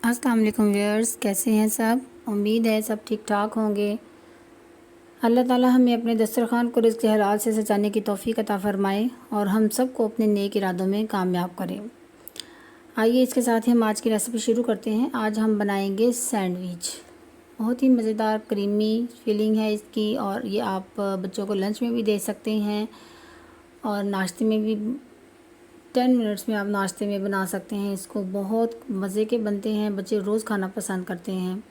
अस्सलाम वालेकुम व्यूअर्स, कैसे हैं सब। उम्मीद है सब ठीक ठाक होंगे। अल्लाह ताला हमें अपने दस्तरखान को रिज़्क़ हलाल से सजाने की तौफ़ीक अता फ़रमाए और हम सब को अपने नेक इरादों में कामयाब करें। आइए इसके साथ ही हम आज की रेसिपी शुरू करते हैं। आज हम बनाएंगे सैंडविच। बहुत ही मज़ेदार क्रीमी फीलिंग है इसकी और ये आप बच्चों को लंच में भी दे सकते हैं और नाश्ते में भी 10 मिनट्स में आप नाश्ते में बना सकते हैं। इसको बहुत मज़े के बनते हैं, बच्चे रोज़ खाना पसंद करते हैं।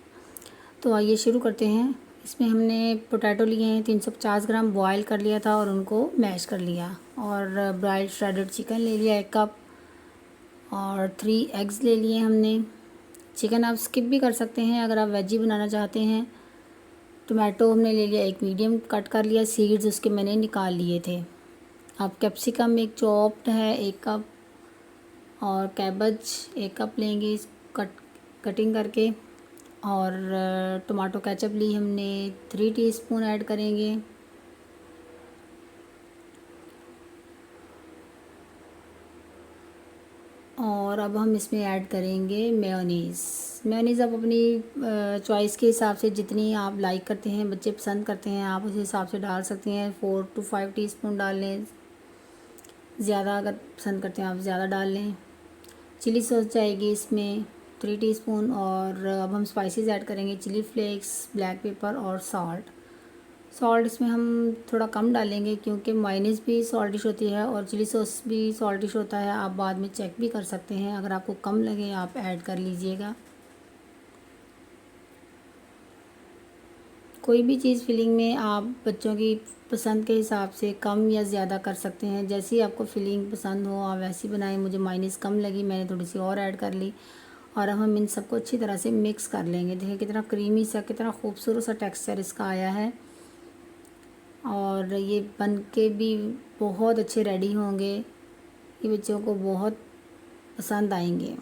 तो आइए शुरू करते हैं। इसमें हमने पोटैटो लिए हैं 350 ग्राम, बॉयल कर लिया था और उनको मैश कर लिया। और ब्राइल्ड श्रेडेड चिकन ले लिया 1 कप और 3 एग्स ले लिए हमने। चिकन आप स्किप भी कर सकते हैं अगर आप वेजी बनाना चाहते हैं। टोमेटो हमने ले लिया 1 मीडियम, कट कर लिया, सीड्स उसके मैंने निकाल लिए थे। अब कैप्सिकम एक चॉप्ड है 1 कप और कैबेज 1 कप लेंगे कटिंग करके। और टमाटो केचप ली हमने 3 टीस्पून ऐड करेंगे। और अब हम इसमें ऐड करेंगे मेयोनीज़। मेयोनीज़ आप अपनी चॉइस के हिसाब से जितनी आप लाइक करते हैं, बच्चे पसंद करते हैं, आप उस हिसाब से डाल सकते हैं। 4 to 5 टीस्पून डाल लें, ज़्यादा अगर पसंद करते हैं आप ज़्यादा डाल लें। चिली सॉस जाएगी इसमें 3 टीस्पून। और अब हम स्पाइसेस ऐड करेंगे, चिली फ्लेक्स, ब्लैक पेपर और सॉल्ट इसमें हम थोड़ा कम डालेंगे क्योंकि मायोनीज़ भी सॉल्टिश होती है और चिली सॉस भी सॉल्टिश होता है। आप बाद में चेक भी कर सकते हैं, अगर आपको कम लगे आप ऐड कर लीजिएगा। कोई भी चीज़ फिलिंग में आप बच्चों की पसंद के हिसाब से कम या ज़्यादा कर सकते हैं। जैसी आपको फिलिंग पसंद हो आप वैसी बनाएं। मुझे मायोनीज़ कम लगी, मैंने थोड़ी सी और ऐड कर ली। और अब हम इन सबको अच्छी तरह से मिक्स कर लेंगे। देखिए कितना क्रीमी सा, कितना खूबसूरत सा टेक्सचर इसका आया है और ये बन के भी बहुत अच्छे रेडी होंगे। ये बच्चों को बहुत पसंद आएंगे।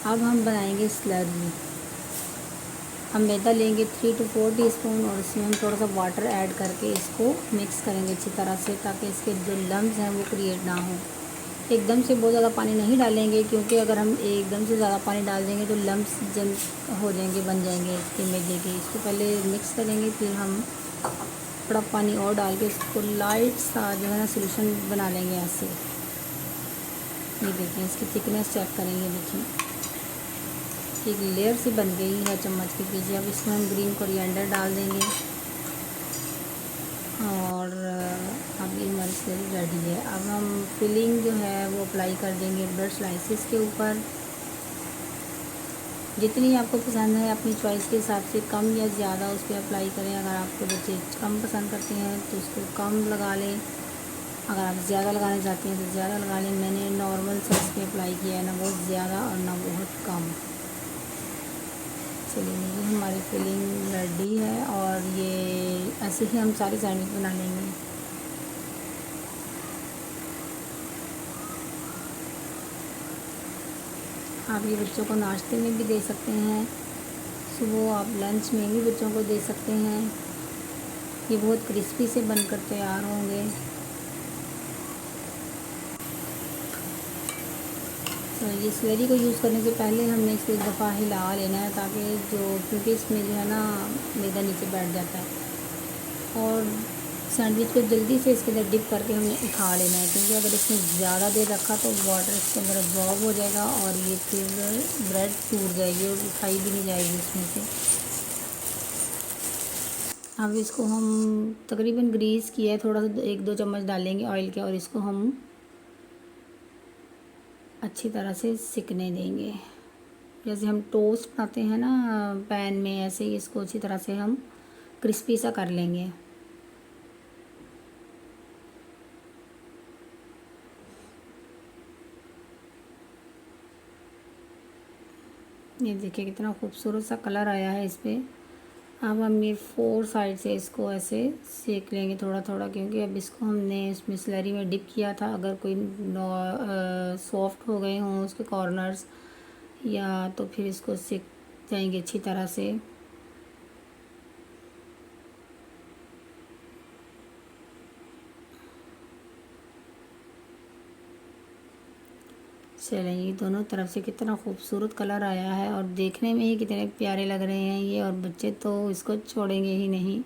अब हम बनाएंगे स्लरी। हम मैदा लेंगे 3 to 4 टीस्पून और इसमें हम थोड़ा सा वाटर ऐड करके इसको मिक्स करेंगे अच्छी तरह से, ताकि इसके जो लम्स हैं वो क्रिएट ना हो। एकदम से बहुत ज़्यादा पानी नहीं डालेंगे क्योंकि अगर हम एकदम से ज़्यादा पानी डाल देंगे तो लम्स जम हो जाएंगे, बन जाएंगे इसके मैदे के। इसको पहले मिक्स करेंगे, फिर हम थोड़ा पानी और डाल के इसको लाइट सा जो है ना सोल्यूशन बना लेंगे ऐसे। ये देखिए इसकी थिकनेस चेक करेंगे, देखिए एक लेयर सी बन गई है चम्मच के पीछे। अब इसमें हम ग्रीन कोरिएंडर डाल देंगे और अब ये हमारी स्लरी रेडी है। अब हम फिलिंग जो है वो अप्लाई कर देंगे ब्रेड स्लाइसेस के ऊपर। जितनी आपको पसंद है अपनी चॉइस के हिसाब से कम या ज़्यादा उस पर अप्लाई करें। अगर आपके बच्चे कम पसंद करते हैं तो उसको कम लगा लें, अगर आप ज़्यादा लगाना चाहते हैं तो ज़्यादा लगा लें। मैंने नॉर्मल साइज़ पे अप्लाई किया है, ना बहुत ज़्यादा और ना बहुत कम। चलिए ये हमारी फिलिंग रेडी है और ये ऐसे ही हम सारे सैंडविच बना लेंगे। आप ये बच्चों को नाश्ते में भी दे सकते हैं, सुबह आप लंच में भी बच्चों को दे सकते हैं। ये बहुत क्रिस्पी से बनकर तैयार होंगे। तो ये स्लरी को यूज़ करने से पहले हमने इसको एक दफ़ा हिला लेना है, ताकि क्योंकि इसमें जो है ना मैदा नीचे बैठ जाता है। और सैंडविच को जल्दी से इसके अंदर डिप करके हमने उठा लेना है, क्योंकि अगर इसमें ज़्यादा देर रखा तो वाटर इसके अंदर अब्जॉर्ब हो जाएगा और ये फिर ब्रेड टूट जाएगी और उठाई भी नहीं जाएगी इसमें से। अब इसको हम तकरीबन ग्रीस किया है, थोड़ा सा 1-2 चम्मच डालेंगे ऑयल के और इसको हम अच्छी तरह से सिकने देंगे। जैसे हम टोस्ट बनाते हैं ना पैन में, ऐसे ही इसको अच्छी तरह से हम क्रिस्पी सा कर लेंगे। ये देखिए कितना खूबसूरत सा कलर आया है इस पर। अब हम ये 4 साइड से इसको ऐसे सेक लेंगे थोड़ा थोड़ा, क्योंकि अब इसको हमने इसमें स्लरी में डिप किया था। अगर कोई सॉफ्ट हो गए हों उसके कॉर्नर्स या तो फिर इसको सेक जाएंगे अच्छी तरह से। चलें, ये दोनों तरफ से कितना खूबसूरत कलर आया है और देखने में ही कितने प्यारे लग रहे हैं ये, और बच्चे तो इसको छोड़ेंगे ही नहीं।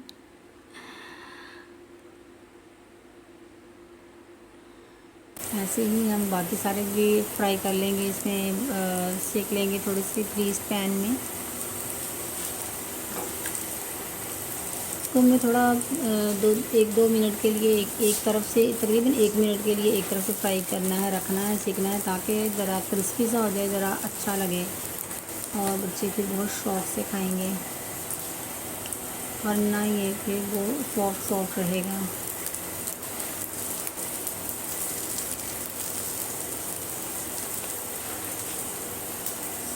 ऐसे ही हम बाकी सारे भी फ्राई कर लेंगे, इसमें सेक लेंगे थोड़ी सी ग्रीस पैन में। इसको हमें थोड़ा 1-2 मिनट के लिए एक तरफ से, तकरीबन 1 मिनट के लिए एक तरफ से फ्राई करना है, रखना है, सेकना है, ताकि ज़रा क्रिस्पी सा हो जाए, ज़रा अच्छा लगे और बच्चे फिर बहुत शौक़ से खाएंगे, वरना ये फिर वो सॉफ्ट रहेगा।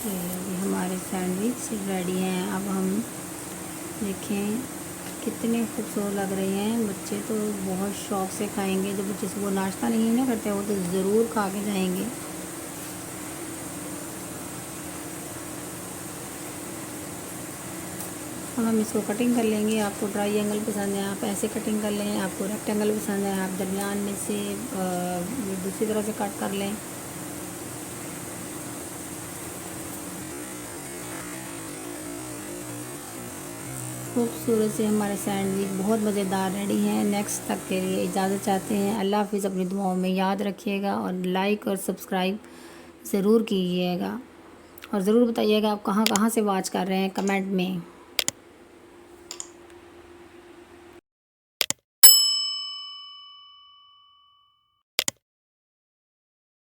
अभी हमारे सैंडविच रेडी हैं। अब हम देखें कितने खूबसूरत लग रहे हैं, बच्चे तो बहुत शौक़ से खाएंगे। जो बच्चे सुबह नाश्ता नहीं ना करते वो तो ज़रूर खा के जाएंगे। अब हम इसको कटिंग कर लेंगे। आपको ट्रायंगल पसंद है आप ऐसे कटिंग कर लें, आपको रेक्टेंगल पसंद है आप दरमियान में से दूसरी तरह से कट कर लें। खूबसूरत से हमारे सैंडविच बहुत मज़ेदार रेडी हैं। नेक्स्ट तक के लिए इजाज़त चाहते हैं। अल्लाह हाफ़िज़। अपनी दुआओं में याद रखिएगा और लाइक और सब्सक्राइब ज़रूर कीजिएगा और ज़रूर बताइएगा आप कहाँ कहाँ से वॉच कर रहे हैं कमेंट में।